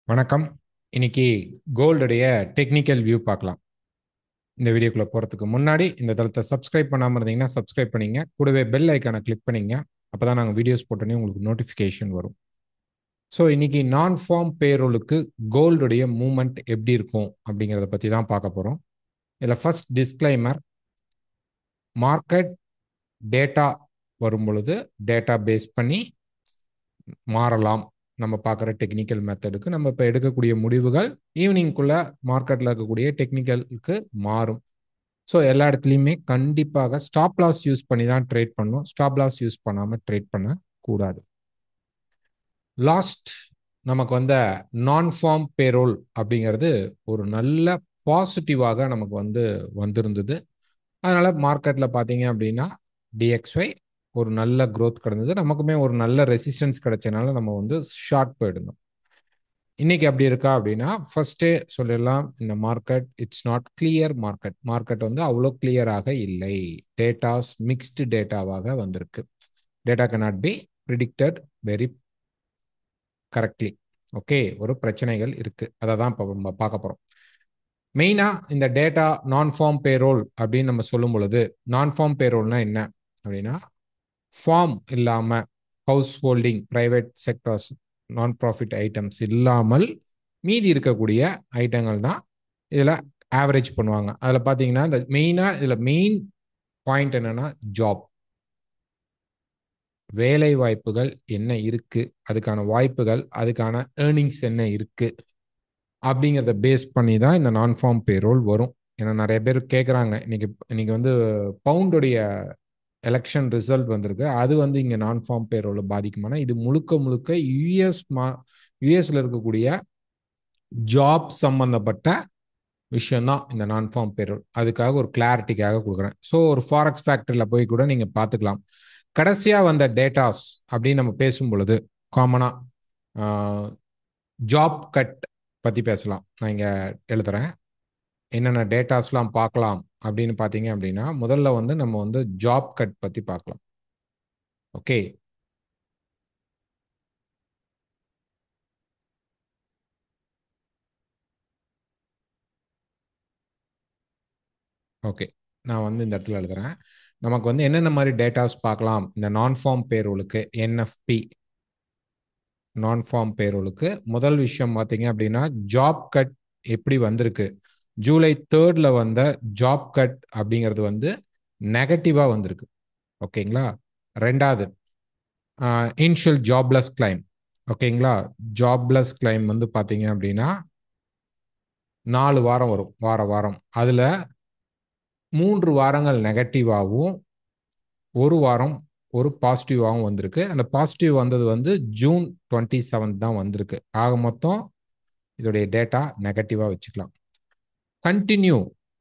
வணக்கம். இன்னைக்கு கோல்டுடைய technical view பார்க்கலாம். இந்த வீடியோக்குள்ள போறதுக்கு முன்னாடி இந்த தளத்தை சப்ஸ்கிரைப் பண்ணாம இருந்தீங்கன்னா சப்ஸ்கிரைப் பண்ணீங்க. கூடவே பெல் ஐக்கானை கிளிக் பண்ணீங்க. அப்பதான் நாங்கள் வீடியோஸ் போட்டோன்னே உங்களுக்கு நோட்டிஃபிகேஷன் வரும். ஸோ இன்னைக்கு நான் ஃபார்ம் பேரோலுக்கு கோல்டுடைய மூவ்மெண்ட் எப்படி இருக்கும் அப்படிங்கிறத பற்றி தான் பார்க்க போகிறோம். இதில் ஃபர்ஸ்ட் டிஸ்க்ளைமர், மார்க்கெட் டேட்டா வரும் பொழுது டேட்டா பேஸ் பண்ணி மாறலாம். நம்ம பார்க்குற டெக்னிக்கல் மெத்தடுக்கு நம்ம இப்போ எடுக்கக்கூடிய முடிவுகள் ஈவினிங்குள்ள மார்க்கெட்டில் இருக்கக்கூடிய டெக்னிக்கலுக்கு மாறும். ஸோ எல்லா இடத்துலையுமே கண்டிப்பாக ஸ்டாப் லாஸ் யூஸ் பண்ணி தான் ட்ரேட் பண்ணணும். ஸ்டாப் லாஸ் யூஸ் பண்ணாமல் ட்ரேட் பண்ணக்கூடாது. லாஸ்ட் நமக்கு வந்த நான் ஃபார்ம் பேரோல் அப்படிங்கிறது ஒரு நல்ல பாசிட்டிவாக நமக்கு வந்திருந்தது. அதனால மார்க்கெட்டில் பார்த்தீங்க அப்படின்னா டிஎக்ஸ்ஒய் ஒரு நல்ல க்ரோத் கிடந்தது. நமக்குமே ஒரு நல்ல ரெசிஸ்டன்ஸ் கிடைச்சனால நம்ம ஷார்ட் போயிடுந்தோம். இன்னைக்கு அப்படி இருக்கா அப்படின்னா ஃபர்ஸ்டே சொல்லிடலாம், இந்த market it's not clear. Market அவ்வளோ கிளியராக இல்லை. டேட்டாஸ் மிக்ஸ்டு டேட்டாவாக வந்திருக்கு. Data cannot be predicted very correctly. Okay, ஒரு பிரச்சனைகள் இருக்கு. அதை தான் இப்போ நம்ம பார்க்க போகிறோம். மெயினாக இந்த டேட்டா நான் ஃபார்ம் பேரோல் அப்படின்னு நம்ம சொல்லும் பொழுது, நான் ஃபார்ம் பேரோல்னா என்ன அப்படின்னா, ஃபார்ம் இல்லாமல் ஹவுஸ் ஹோல்டிங் பிரைவேட் செக்டர்ஸ் நான் ப்ராஃபிட் ஐட்டம்ஸ் இல்லாமல் மீதி இருக்கக்கூடிய ஐட்டங்கள் தான் இதில் ஆவரேஜ் பண்ணுவாங்க. அதில் பார்த்தீங்கன்னா இந்த மெயின் பாயிண்ட் என்னன்னா ஜாப், வேலை வாய்ப்புகள் என்ன இருக்கு, அதுக்கான வாய்ப்புகள், அதுக்கான ஏர்னிங்ஸ் என்ன இருக்கு அப்படிங்கிறத பேஸ் பண்ணி தான் இந்த நான் ஃபார்ம் பேரோல் வரும். ஏன்னா நிறைய பேர் கேட்குறாங்க, இன்னைக்கு பவுண்டுடைய எலெக்ஷன் ரிசல்ட் வந்திருக்கு. அது இங்கே நான் ஃபார்ம் பேரோல பாதிக்குமானா, இது முழுக்க முழுக்க யுஎஸ்ல இருக்கக்கூடிய ஜாப் சம்பந்தப்பட்ட விஷயம்தான் இந்த நான் ஃபார்ம் பேரோல். அதுக்காக ஒரு கிளாரிட்டிக்காக கொடுக்குறேன். ஸோ ஒரு ஃபாரெக்ஸ் ஃபேக்டரியில் போய் கூட நீங்கள் பார்த்துக்கலாம். கடைசியாக வந்த டேட்டாஸ் அப்படின்னு நம்ம பேசும் பொழுது காமனாக ஜாப் கட் பற்றி பேசலாம். நான் இங்கே எழுதுறேன் என்னென்ன டேட்டாஸ்லாம் பார்க்கலாம் அப்படின்னு பார்த்தீங்க அப்படின்னா, முதல்ல நம்ம ஜாப் கட் பற்றி பார்க்கலாம். ஓகே, ஓகே, நான் இந்த இடத்துல எழுதுறேன். நமக்கு என்னென்ன மாதிரி டேட்டாஸ் பார்க்கலாம் இந்த நான் ஃபார்ம் பேரோலுக்கு, என்எஃப்பி நான் ஃபார்ம் பேரோலுக்கு. முதல் விஷயம் பார்த்தீங்க அப்படின்னா, ஜாப் கட் எப்படி வந்திருக்கு. ஜூலை 3 வந்த ஜாப் கட் அப்படிங்கிறது நெகட்டிவாக வந்திருக்கு. ஓகேங்களா. ரெண்டாவது, இனிஷியல் ஜாப்லெஸ் கிளைம். ஓகேங்களா. ஜாப்லெஸ் கிளைம் பார்த்தீங்க அப்படின்னா 4 வாரம் வரும், வாரம். அதில் 3 வாரங்கள் நெகட்டிவாகவும் ஒரு வாரம் ஒரு பாசிட்டிவாகவும் வந்திருக்கு. அந்த பாசிட்டிவ் வந்தது ஜூன் 27 தான் வந்திருக்கு. ஆக மொத்தம் இதோடைய டேட்டா நெகட்டிவாக வச்சுக்கலாம்.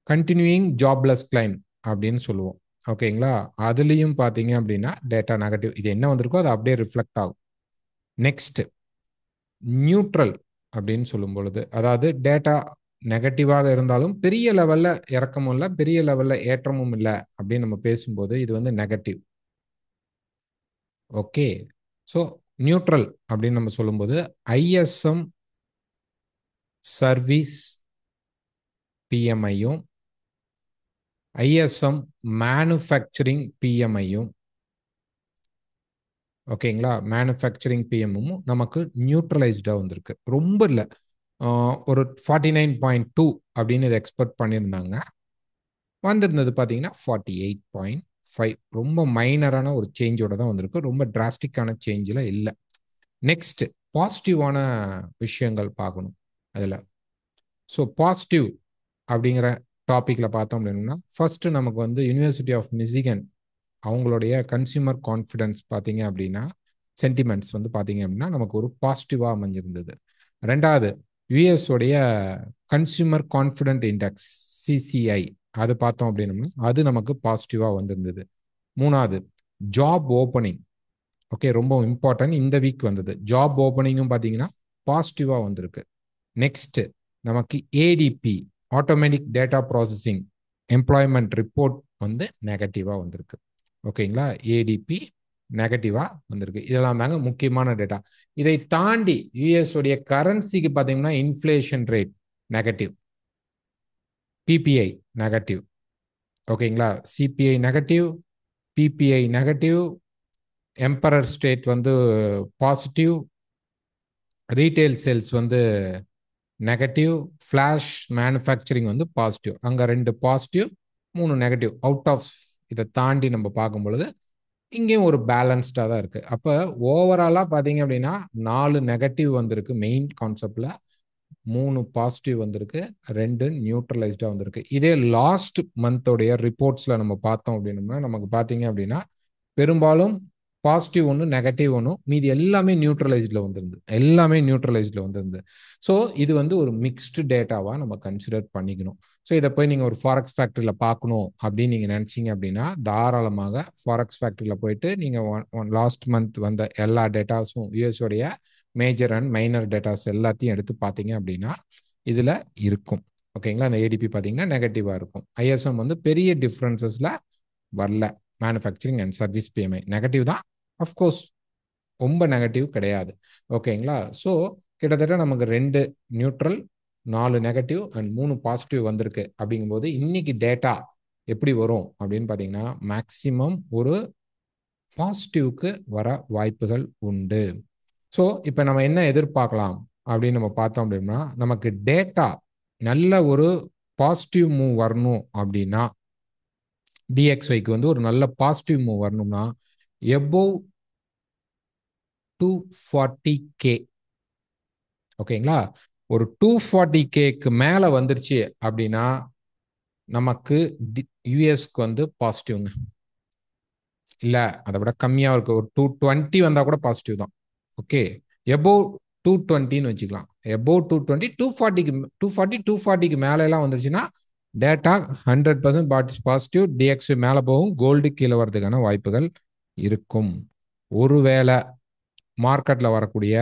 கண்டினியூயிங் ஜாப்லெஸ் கிளைம் அப்படின்னு சொல்லுவோம். ஓகேங்களா. அதுலேயும் பார்த்தீங்க அப்படின்னா டேட்டா நெகட்டிவ். இது என்ன வந்திருக்கோ அது அப்படியே ரிஃப்ளெக்ட் ஆகும். நெக்ஸ்ட், நியூட்ரல் அப்படின்னு சொல்லும் பொழுது, அதாவது டேட்டா நெகட்டிவாக இருந்தாலும் பெரிய லெவல்ல இறக்கமும் இல்லை, பெரிய லெவல்ல ஏற்றமும் இல்லை அப்படின்னு நம்ம பேசும்போது இது நெகட்டிவ். ஓகே. ஸோ நியூட்ரல் அப்படின்னு நம்ம சொல்லும்போது ஐஎஸ்எம் சர்வீஸ் பிஎம்ஐயும் ஐஎஸ்எம் மேனுஃபேக்சரிங் பிஎம்ஐயும், ஓகேங்களா, மேனுஃபேக்சரிங் பிஎம்மும் நமக்கு நியூட்ரலைஸ்டாக வந்திருக்கு. ரொம்ப இல்லை, ஒரு 49.2 அப்படின்னு இதை எக்ஸ்பெக்ட் பண்ணியிருந்தாங்க. வந்திருந்தது பார்த்தீங்கன்னா 48.5. ரொம்ப மைனரான ஒரு சேஞ்சோட தான் வந்திருக்கு. ரொம்ப டிராஸ்டிக்கான சேஞ்சில் இல்லை. நெக்ஸ்ட், பாசிட்டிவான விஷயங்கள் பார்க்கணும் அதில். ஸோ பாசிட்டிவ் அப்படிங்கிற டாப்பிக்கில் பார்த்தோம் அப்படின்னா, ஃபர்ஸ்ட் நமக்கு யூனிவர்சிட்டி ஆஃப் மிசிகன் அவங்களுடைய கன்சியூமர் கான்ஃபிடன்ஸ் பார்த்தீங்க அப்படின்னா, சென்டிமெண்ட்ஸ் பார்த்தீங்க அப்படின்னா நமக்கு ஒரு பாசிட்டிவாக அமைஞ்சிருந்தது. ரெண்டாவது, யுஎஸ் உடைய கன்சியூமர் கான்ஃபிடென்ட் இண்டெக்ஸ் சிசிஐ அது பார்த்தோம் அப்படின்னா அது நமக்கு பாசிட்டிவாக வந்திருந்தது. மூணாவது, ஜாப் ஓப்பனிங். ஓகே, ரொம்ப இம்பார்ட்டன்ட். இந்த வீக் வந்தது ஜாப் ஓப்பனிங்கும் பார்த்தீங்கன்னா பாசிட்டிவாக வந்திருக்கு. நெக்ஸ்ட், நமக்கு ATP automatic data processing employment report நெகட்டிவாக வந்திருக்கு. ஓகேங்களா. ஏடிபி நெகட்டிவா வந்திருக்கு. இதெல்லாம் தாங்க முக்கியமான டேட்டா. இதை தாண்டி யுஎஸ் உடைய கரன்சிக்கு பார்த்தீங்கன்னா inflation rate negative, PPI negative, ஓகேங்களா, CPI negative, PPI negative, Empire State வந்து பாசிட்டிவ், ரீட்டைல் சேல்ஸ் வந்து நெகட்டிவ், ஃபிளாஷ் மேனுஃபேக்சரிங் வந்து பாசிட்டிவ். அங்கே 2 பாசிட்டிவ் 3 நெகட்டிவ். அவுட் ஆஃப் இதை தாண்டி நம்ம பார்க்கும் பொழுது இங்கேயும் ஒரு பேலன்ஸ்டாக தான் இருக்குது. அப்போ ஓவராலாக பார்த்தீங்க அப்படின்னா 4 நெகட்டிவ் வந்திருக்கு மெயின் கான்செப்டில், 3 பாசிட்டிவ் வந்திருக்கு, 2 நியூட்ரலைஸ்டாக வந்திருக்கு. இதே லாஸ்ட் மந்தோடைய ரிப்போர்ட்ஸில் நம்ம பார்த்தோம் அப்படின்னோம்னா நமக்கு பார்த்தீங்க அப்படின்னா பெரும்பாலும் பாசிட்டிவ் ஒன்று நெகட்டிவ் ஒன்று, மீதி எல்லாமே நியூட்ரலைஸ்டில் வந்திருந்து, எல்லாமே நியூட்ரலைஸ்டில் வந்திருந்து. ஸோ இது வந்து ஒரு மிக்ஸ்டு டேட்டாவாக நம்ம கன்சிடர் பண்ணிக்கணும். ஸோ இதை போய் நீங்கள் ஒரு ஃபாரெக்ஸ் ஃபேக்டரியில் பார்க்கணும் அப்படின்னு நீங்கள் நினச்சிங்க அப்படின்னா தாராளமாக ஃபாரெக்ஸ் ஃபேக்டரியில் போயிட்டு நீங்கள் லாஸ்ட் மந்த் வந்த எல்லா டேட்டாஸும் யூஎஸோடைய மேஜர் அண்ட் மைனர் டேட்டாஸ் எல்லாத்தையும் எடுத்து பார்த்தீங்க அப்படின்னா இதில் இருக்கும். ஓகேங்களா, அந்த ஏடிபி பார்த்தீங்கன்னா நெகட்டிவாக இருக்கும். ஐஎஸ்எம் வந்து பெரிய டிஃப்ரென்சஸில் வரல. Manufacturing and service BMI negative தான், அஃப்கோர்ஸ் ரொம்ப நெகட்டிவ் கிடையாது. ஓகேங்களா, ஸோ கிட்டத்தட்ட நமக்கு 2 நியூட்ரல் 4 நெகட்டிவ் அண்ட் 3 பாசிட்டிவ் வந்திருக்கு. அப்படிங்கும்போது இன்னைக்கு டேட்டா எப்படி வரும் அப்படின்னு பார்த்தீங்கன்னா மேக்சிமம் ஒரு பாசிட்டிவ்க்கு வர வாய்ப்புகள் உண்டு. ஸோ இப்போ நம்ம என்ன எதிர்பார்க்கலாம் அப்படின்னு நம்ம பார்த்தோம் அப்படின்னா நமக்கு டேட்டா நல்ல ஒரு பாசிட்டிவ் மூவ் வரணும் அப்படின்னா டிஎக்ஸ்ஒய்க்கு வந்து ஒரு நல்ல பாசிட்டிவ் மூவ் வரணும்னா எபோவ் 240K, ஓகேங்களா, ஒரு 240Kக்கு மேல வந்துருச்சு அப்படின்னா நமக்கு யூஎஸ்க்கு வந்து பாசிட்டிவ்ங்க. இல்ல அதை விட கம்மியா இருக்கு, ஒரு 220 வந்தா கூட பாசிட்டிவ் தான். ஓகே, எபோவ் 220ன்னு வச்சுக்கலாம். எபோவ் 220, 240க்கு மேல எல்லாம் வந்துருச்சுன்னா டேட்டா 100% பாசிட்டிவ், டிஎக்ஸ்ஒய் மேல போகும், கோல்டு கீழே வர்றதுக்கான வாய்ப்புகள் இருக்கும். ஒருவேளை மார்க்கெட்ல வரக்கூடிய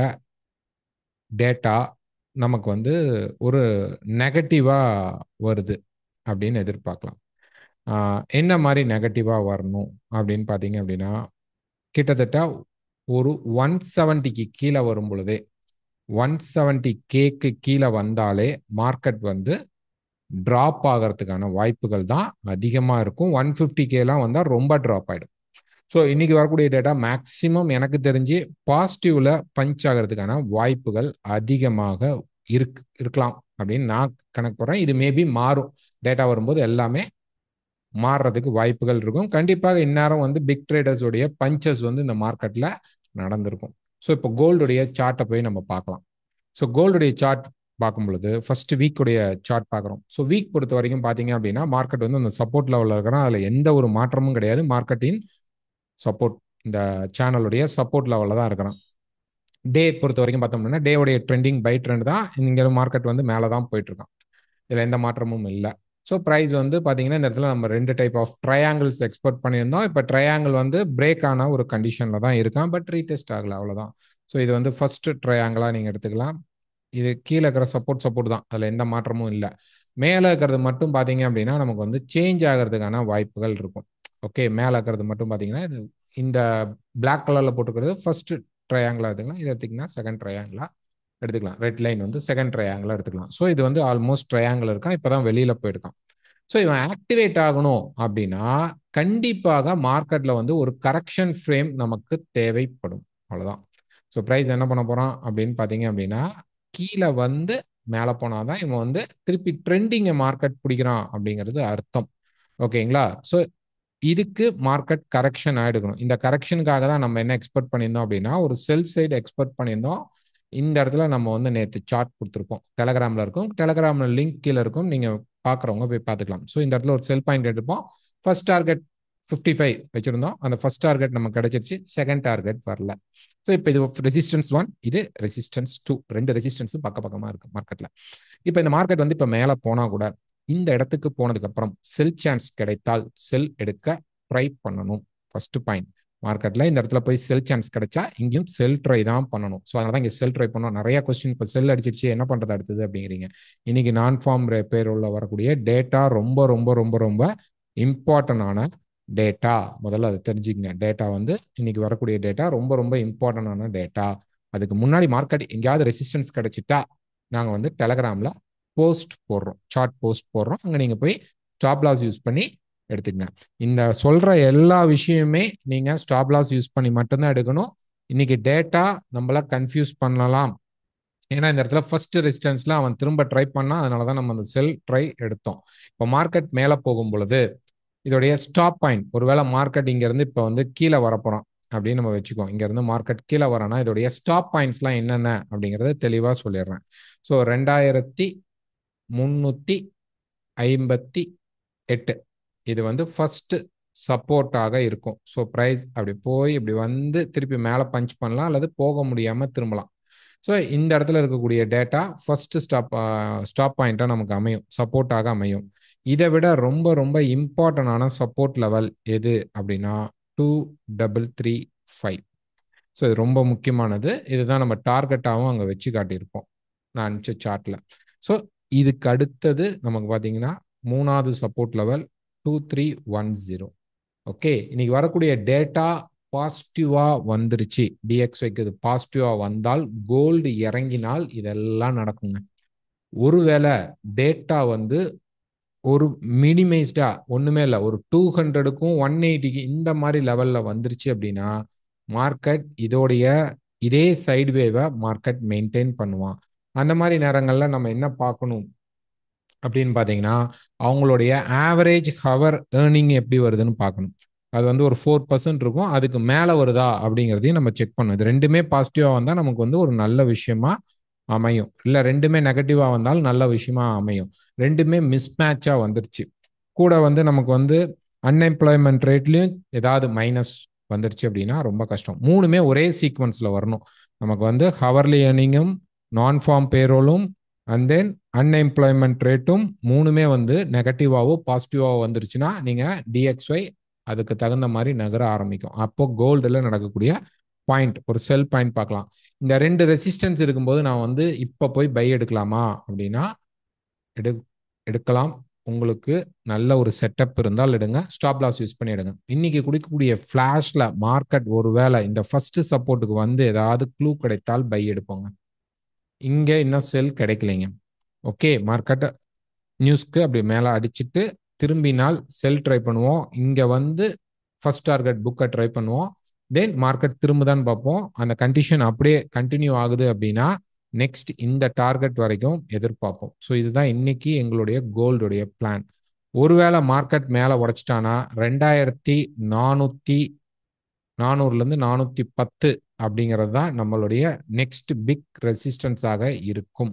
டேட்டா நமக்கு வந்து ஒரு நெகட்டிவா வருது அப்படின்னு எதிர்பார்க்கலாம். என்ன மாதிரி நெகட்டிவா வரணும் அப்படின்னு பார்த்தீங்க அப்படின்னா கிட்டத்தட்ட ஒரு 170க்கு கீழே வரும் பொழுதே 170Kக்கு கீழே வந்தாலே மார்க்கெட் வந்து டிராப் ஆகிறதுக்கான வாய்ப்புகள் தான் அதிகமாக இருக்கும். 150Kலாம் வந்தால் ரொம்ப டிராப் ஆகிடும். ஸோ இன்னைக்கு வரக்கூடிய டேட்டா மேக்சிமம் எனக்கு தெரிஞ்சு பாசிட்டிவ்ல பஞ்ச் ஆகிறதுக்கான வாய்ப்புகள் அதிகமாக இருக்கலாம் அப்படின்னு நான் கணக்கு போடுறேன். இது மேபி மாறும், டேட்டா வரும்போது எல்லாமே மாறுறதுக்கு வாய்ப்புகள் இருக்கும். கண்டிப்பாக இந்நேரம் வந்து பிக் ட்ரேடர்ஸ் உடைய பஞ்சஸ் வந்து இந்த மார்க்கெட்ல நடந்திருக்கும். ஸோ இப்போ கோல்டுடைய சார்ட்டை போய் நம்ம பார்க்கலாம். ஸோ கோல்டுடைய சார்ட் பார்க்கும் பொழுது ஃபர்ஸ்ட் வீக்குடைய சார்ட் பார்க்குறோம். ஸோ வீக் பொறுத்த வரைக்கும் பார்த்தீங்க அப்படின்னா மார்க்கெட் வந்து அந்த சப்போர்ட் லெவலில் இருக்கிறோம், அதில் எந்த ஒரு மாற்றமும் கிடையாது. மார்க்கெட்டின் சப்போர்ட் இந்த சேனலுடைய சப்போர்ட் லெவலில் தான் இருக்கிறோம். டே பொறுத்த வரைக்கும் பார்த்தோம்னா டேவுடைய ட்ரெண்டிங் பை ட்ரெண்ட் தான். இங்கே மார்க்கெட் வந்து மேலே தான் போயிட்டு இருக்கான், இதில் எந்த மாற்றமும் இல்லை. ஸோ ப்ரைஸ் வந்து பார்த்தீங்கன்னா இந்த இடத்துல நம்ம 2 டைப் ஆஃப் ட்ரையாங்கிள்ஸ் எக்ஸ்போர்ட் பண்ணியிருந்தோம். இப்போ ட்ரையாங்கிள் வந்து பிரேக் ஆன ஒரு கண்டிஷனில் தான் இருக்கான், பட் ரீடெஸ்ட் ஆகலை, அவ்வளோதான். ஸோ இது வந்து ஃபர்ஸ்ட் ட்ரையாங்கிளாக நீங்கள் எடுத்துக்கலாம். இது கீழே இருக்கிற சப்போர்ட் தான், அதில் எந்த மாற்றமும் இல்லை. மேலே இருக்கிறது மட்டும் பார்த்தீங்க அப்படின்னா நமக்கு வந்து சேஞ்ச் ஆகிறதுக்கான வாய்ப்புகள் இருக்கும். ஓகே, மேலே இருக்கிறது மட்டும் பார்த்தீங்கன்னா இது இந்த பிளாக் கலரில் போட்டுக்கிறது ஃபர்ஸ்ட் ட்ரையாங்கிளாக எடுத்துக்கலாம். இதை எடுத்திங்கன்னா செகண்ட் ட்ரையாங்கிளாக எடுத்துக்கலாம். ரெட் லைன் வந்து செகண்ட் ட்ரையாங்கிளாக எடுத்துக்கலாம். ஸோ இது வந்து ஆல்மோஸ்ட் ட்ரையாங்கிள் இருக்கான், இப்போ தான் வெளியில் போயிருக்கான். ஸோ இவன் ஆக்டிவேட் ஆகணும் அப்படின்னா கண்டிப்பாக மார்க்கெட்டில் வந்து ஒரு கரெக்ஷன் ஃப்ரேம் நமக்கு தேவைப்படும், அவ்வளோதான். ஸோ ப்ரைஸ் என்ன பண்ண போகிறான் அப்படின்னு பார்த்தீங்க அப்படின்னா கீழே வந்து மேலே போனாதான் இவன் வந்து திருப்பி ட்ரெண்டிங்கை மார்க்கெட் பிடிக்கிறான் அப்படிங்கிறது அர்த்தம். ஓகேங்களா, ஸோ இதுக்கு மார்க்கெட் கரெக்ஷன் ஆகிடுக்கணும். இந்த கரெக்ஷனுக்காக தான் நம்ம என்ன எக்ஸ்பெக்ட் பண்ணியிருந்தோம் அப்படின்னா ஒரு செல் சைடு எக்ஸ்பெக்ட் பண்ணியிருந்தோம். இந்த இடத்துல நம்ம வந்து நேற்று சார்ட் கொடுத்துருப்போம், டெலகிராமில் இருக்கும், டெலகிராமில் லிங்க் கீழே இருக்கும், நீங்கள் பார்க்குறவங்க போய் பார்த்துக்கலாம். ஸோ இந்த இடத்துல ஒரு செல் பாயிண்ட் எடுப்போம். ஃபர்ஸ்ட் டார்கெட் 55 வச்சுருந்தோம், அந்த ஃபர்ஸ்ட் டார்கெட் நமக்கு கிடைச்சிருச்சு, செகண்ட் டார்கெட் வரல. ஸோ இப்போ இது ரெசிஸ்டன்ஸ் 1, இது ரெசிஸ்டன்ஸ் 2, 2 ரெசிஸ்டன்ஸும் பக்கமாக இருக்கு மார்க்கெட்டில். இப்போ இந்த மார்க்கெட் வந்து இப்போ மேலே போனால் கூட இந்த இடத்துக்கு போனதுக்கு அப்புறம் செல் சான்ஸ் கிடைத்தால் செல் எடுக்க ட்ரை பண்ணணும். ஃபர்ஸ்ட் பாயிண்ட், மார்க்கெட்டில் இந்த இடத்துல போய் செல் சான்ஸ் கிடைச்சா இங்கேயும் செல் ட்ரை தான் பண்ணணும். ஸோ அதனால தான் இங்கே செல் ட்ரை பண்ணணும். நிறைய கொஸ்டின் இப்போ செல் அடிச்சிருச்சு என்ன பண்ணுறது அடுத்தது அப்படிங்கிறீங்க. இன்னைக்கு நான் ஃபார்ம் பேரோல வரக்கூடிய டேட்டா ரொம்ப ரொம்ப ரொம்ப ரொம்ப இம்பார்ட்டன்டான டேட்டா முதல்ல அதை தெரிஞ்சுக்கங்க. டேட்டா வந்து இன்னைக்கு வரக்கூடிய டேட்டா ரொம்ப ரொம்ப இம்பார்ட்டண்டான டேட்டா. அதுக்கு முன்னாடி மார்க்கெட் எங்கேயாவது ரெசிஸ்டன்ஸ் கிடைச்சிட்டா நாங்கள் வந்து டெலகிராமில் போஸ்ட் போடுறோம், சார்ட் போஸ்ட் போடுறோம். அங்கே நீங்கள் போய் ஸ்டாப் லாஸ் யூஸ் பண்ணி எடுத்துக்கங்க. இந்த சொல்ற எல்லா விஷயமே நீங்கள் ஸ்டாப் லாஸ் யூஸ் பண்ணி மட்டும்தான் எடுக்கணும். இன்னைக்கு டேட்டா நம்மள கன்ஃபியூஸ் பண்ணலாம். ஏன்னா இந்த இடத்துல ஃபர்ஸ்ட் ரெசிஸ்டன்ஸ்ல அவன் திரும்ப ட்ரை பண்ணா, அதனால தான் நம்ம அந்த செல் ட்ரை எடுத்தோம். இப்போ மார்க்கெட் மேலே போகும் பொழுது இதோடைய ஸ்டாப் பாயிண்ட், ஒருவேளை மார்க்கெட் இங்க இருந்து இப்போ வந்து கீழே வரப்போறோம் அப்படின்னு நம்ம வச்சுக்கோம். இங்க இருந்து மார்க்கெட் கீழே வரோம்னா இதோடைய ஸ்டாப் பாயிண்ட்ஸ்லாம் என்னென்ன அப்படிங்கறத தெளிவா சொல்லிடுறேன். ஸோ 2358 இது வந்து ஃபர்ஸ்ட் சப்போர்ட்டாக இருக்கும். ஸோ ப்ரைஸ் அப்படி போய் இப்படி வந்து திருப்பி மேலே பஞ்ச் பண்ணலாம் அல்லது போக முடியாம திரும்பலாம். ஸோ இந்த இடத்துல இருக்கக்கூடிய டேட்டா ஃபர்ஸ்ட் ஸ்டாப் பாயிண்டா நமக்கு அமையும், சப்போர்ட்டாக அமையும். இதை விட ரொம்ப ரொம்ப இம்பார்ட்டன்டான சப்போர்ட் லெவல் எது அப்படின்னா 2335. ஸோ இது ரொம்ப முக்கியமானது. இதுதான் நம்ம டார்கெட்டாகவும் அங்கே வச்சு காட்டியிருப்போம் நான் அனுப்பிச்ச சார்ட்ல. ஸோ இதுக்கு அடுத்தது நமக்கு பார்த்தீங்கன்னா மூணாவது சப்போர்ட் லெவல் 2310. ஓகே, இன்னைக்கு வரக்கூடிய டேட்டா பாசிட்டிவா வந்துருச்சு. டிஎக்ஸ்ஒய்க்கு இது பாசிட்டிவா வந்தால், கோல்டு இறங்கினால் இதெல்லாம் நடக்குங்க. ஒருவேளை டேட்டா வந்து ஒரு மினிமைஸ்டா ஒண்ணுமே இல்லை, ஒரு 200க்கும் 180க்கு இந்த மாதிரி லெவல்ல வந்துருச்சு அப்படின்னா மார்க்கெட் இதே சைட்வேவை மார்க்கெட் மெயின்டைன் பண்ணுவான். அந்த மாதிரி நேரங்கள்ல நம்ம என்ன பார்க்கணும் அப்படின்னு பார்த்தீங்கன்னா, அவங்களுடைய ஆவரேஜ் ஹவர் ஏர்னிங் எப்படி வருதுன்னு பார்க்கணும். அது வந்து ஒரு 4% இருக்கும். அதுக்கு மேலே வருதா அப்படிங்கிறதையும் நம்ம செக் பண்ணணும். இது ரெண்டுமே பாசிட்டிவாக வந்தால் நமக்கு வந்து ஒரு நல்ல விஷயமா அமையும். இல்லை ரெண்டுமே நெகட்டிவாக வந்தாலும் நல்ல விஷயமா அமையும். ரெண்டுமே மிஸ்மேட்சாக வந்துருச்சு. கூட வந்து நமக்கு வந்து அன்எம்ப்ளாய்மெண்ட் ரேட்லையும் ஏதாவது மைனஸ் வந்துருச்சு அப்படின்னா ரொம்ப கஷ்டம். மூணுமே ஒரே சீக்வன்ஸில் வரணும். நமக்கு வந்து ஹவர்லி ஏர்னிங்கும், நான் ஃபார்ம் பேரோலும் அண்ட் தென் அன்எம்ப்ளாய்மெண்ட் ரேட்டும் மூணுமே வந்து நெகட்டிவாவோ பாசிட்டிவாவோ வந்துருச்சுன்னா நீங்கள் டிஎக்ஸ்ஒய் அதுக்கு தகுந்த மாதிரி நகர ஆரம்பிக்கும். அப்போ கோல்டில் நடக்கக்கூடிய பாயிண்ட், ஒரு செல் பாயிண்ட் பார்க்கலாம். இந்த ரெண்டு ரெசிஸ்டன்ஸ் இருக்கும்போது நான் வந்து இப்போ போய் பை எடுக்கலாமா அப்படின்னா எடுக்கலாம். உங்களுக்கு நல்ல ஒரு செட்டப் இருந்தால் எடுங்க, ஸ்டாப் லாஸ் யூஸ் பண்ணி எடுங்க. இன்னைக்கு குடிக்கக்கூடிய ஃபிளாஷ்ல மார்க்கெட் ஒருவேளை இந்த ஃபர்ஸ்ட் சப்போர்ட்டுக்கு வந்து ஏதாவது க்ளூ கிடைத்தால் பை எடுப்போங்க. இங்க இன்னும் செல் கிடைக்கலைங்க. ஓகே, மார்க்கெட் நியூஸ்க்கு அப்படி மேலே அடிச்சுட்டு திரும்பினால் செல் ட்ரை பண்ணுவோம். இங்க வந்து ஃபர்ஸ்ட் டார்கெட் புக்கை ட்ரை பண்ணுவோம். தென் மார்க்கெட் திரும்புதான்னு பார்ப்போம். அந்த கண்டிஷன் அப்படியே கண்டினியூ ஆகுது அப்படின்னா நெக்ஸ்ட் இந்த டார்கெட் வரைக்கும் எதிர்பார்ப்போம். ஸோ இதுதான் இன்னைக்கு எங்களுடைய கோல்டுடைய பிளான். ஒருவேளை மார்க்கெட் மேலே உடைச்சிட்டானா 2400 410 அப்படிங்கிறது தான் நம்மளுடைய நெக்ஸ்ட் பிக் ரெசிஸ்டன்ஸாக இருக்கும்.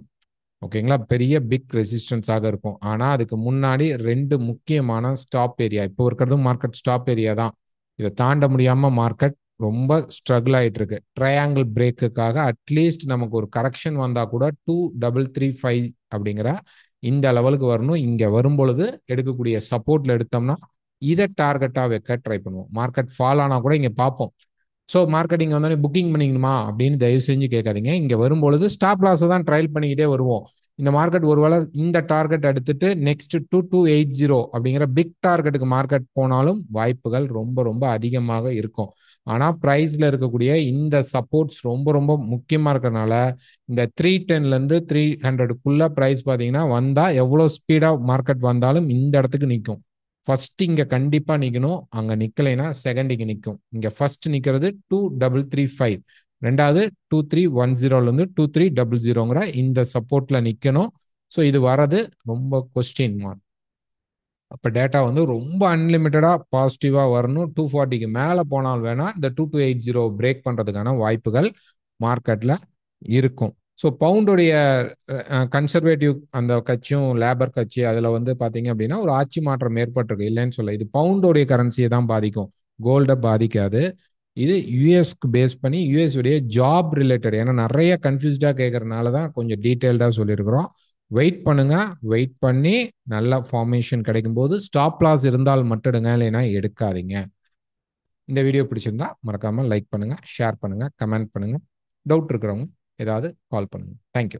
ஓகேங்களா, பெரிய பிக் ரெசிஸ்டன்ஸாக இருக்கும். ஆனால் அதுக்கு முன்னாடி ரெண்டு முக்கியமான ஸ்டாப் ஏரியா, இப்போ இருக்கிறது மார்க்கெட் ஸ்டாப் ஏரியா தான். இதை தாண்ட முடியாமல் மார்க்கெட் ரொம்ப ஸ்ட்ரகிள் ஆகிட்டு இருக்கு. ட்ரையாங்கிள் பிரேக்குக்காக அட்லீஸ்ட் நமக்கு ஒரு கரெக்ஷன் வந்தால் கூட 2335 அப்படிங்கிற இந்த லெவலுக்கு வரணும். இங்கே வரும்பொழுது எடுக்கக்கூடிய சப்போர்ட்ல எடுத்தோம்னா இதை டார்கெட்டாக வைக்க ட்ரை பண்ணுவோம். மார்க்கெட் ஃபால் ஆனால் கூட இங்கே பார்ப்போம். ஸோ மார்க்கெட்டிங் வந்தோடனே புக்கிங் பண்ணிக்கணுமா அப்படின்னு தயவு செஞ்சு கேட்காதீங்க. இங்கே வரும்பொழுது ஸ்டாப் லாஸை தான் ட்ரையல் பண்ணிக்கிட்டே வருவோம். இந்த மார்க்கெட் ஒருவேளை இந்த டார்கெட் எடுத்துட்டு நெக்ஸ்ட் 2280 அப்படிங்கிற பிக் டார்கெட்டுக்கு மார்க்கெட் போனாலும் வாய்ப்புகள் ரொம்ப ரொம்ப அதிகமாக இருக்கும். ஆனால் ப்ரைஸில் இருக்கக்கூடிய இந்த சப்போர்ட்ஸ் ரொம்ப ரொம்ப முக்கியமாக இருக்கிறதுனால இந்த 310லேருந்து 300க்குள்ள ப்ரைஸ் பார்த்தீங்கன்னா வந்தால் எவ்வளோ ஸ்பீடாக மார்க்கெட் வந்தாலும் இந்த இடத்துக்கு நிற்கும். ஃபர்ஸ்ட் இங்க கண்டிப்பா நிக்கணும். அங்க நிக்கலைன்னா செகண்ட் இங்க நிற்கும். இங்க ஃபர்ஸ்ட் நிக்கிறது 2335, ரெண்டாவது 2310 2300 இந்த சப்போர்ட்ல நிக்கணும். ஸோ இது வரது ரொம்ப கொஸ்டின் மார்க். அப்ப டேட்டா வந்து ரொம்ப அன்லிமிட்டடா பாசிட்டிவா வரணும். 240க்கு மேல போனால் வேணா இந்த 2280 பிரேக் பண்றதுக்கான வாய்ப்புகள் மார்க்கெட்ல இருக்கும். ஸோ பவுண்டுடைய கன்சர்வேட்டிவ் அந்த கட்சியும் லேபர் கட்சி அதில் வந்து பார்த்தீங்க அப்படின்னா ஒரு ஆட்சி மாற்றம் ஏற்பட்டிருக்கு, இல்லைன்னு சொல்ல. இது பவுண்டோடைய கரன்சியை தான் பாதிக்கும், கோல்டை பாதிக்காது. இது யூஎஸ்க்கு பேஸ் பண்ணி யூஎஸ் உடைய ஜாப் ரிலேட்டட், ஏன்னா நிறைய கன்ஃபியூஸ்டாக கேட்கறதுனால தான் கொஞ்சம் டீட்டெயில்டாக சொல்லியிருக்கிறோம். வெயிட் பண்ணுங்க, வெயிட் பண்ணி நல்ல ஃபார்மேஷன் கிடைக்கும் போது ஸ்டாப் லாஸ் இருந்தால் மட்டும் எடுங்க, இல்லைன்னா எடுக்காதீங்க. இந்த வீடியோ பிடிச்சிருந்தா மறக்காம லைக் பண்ணுங்க, ஷேர் பண்ணுங்க, கமெண்ட் பண்ணுங்க. டவுட் இருக்கிறவங்க ஏதாவது கால் பண்ணுங்க. தேங்க்யூ.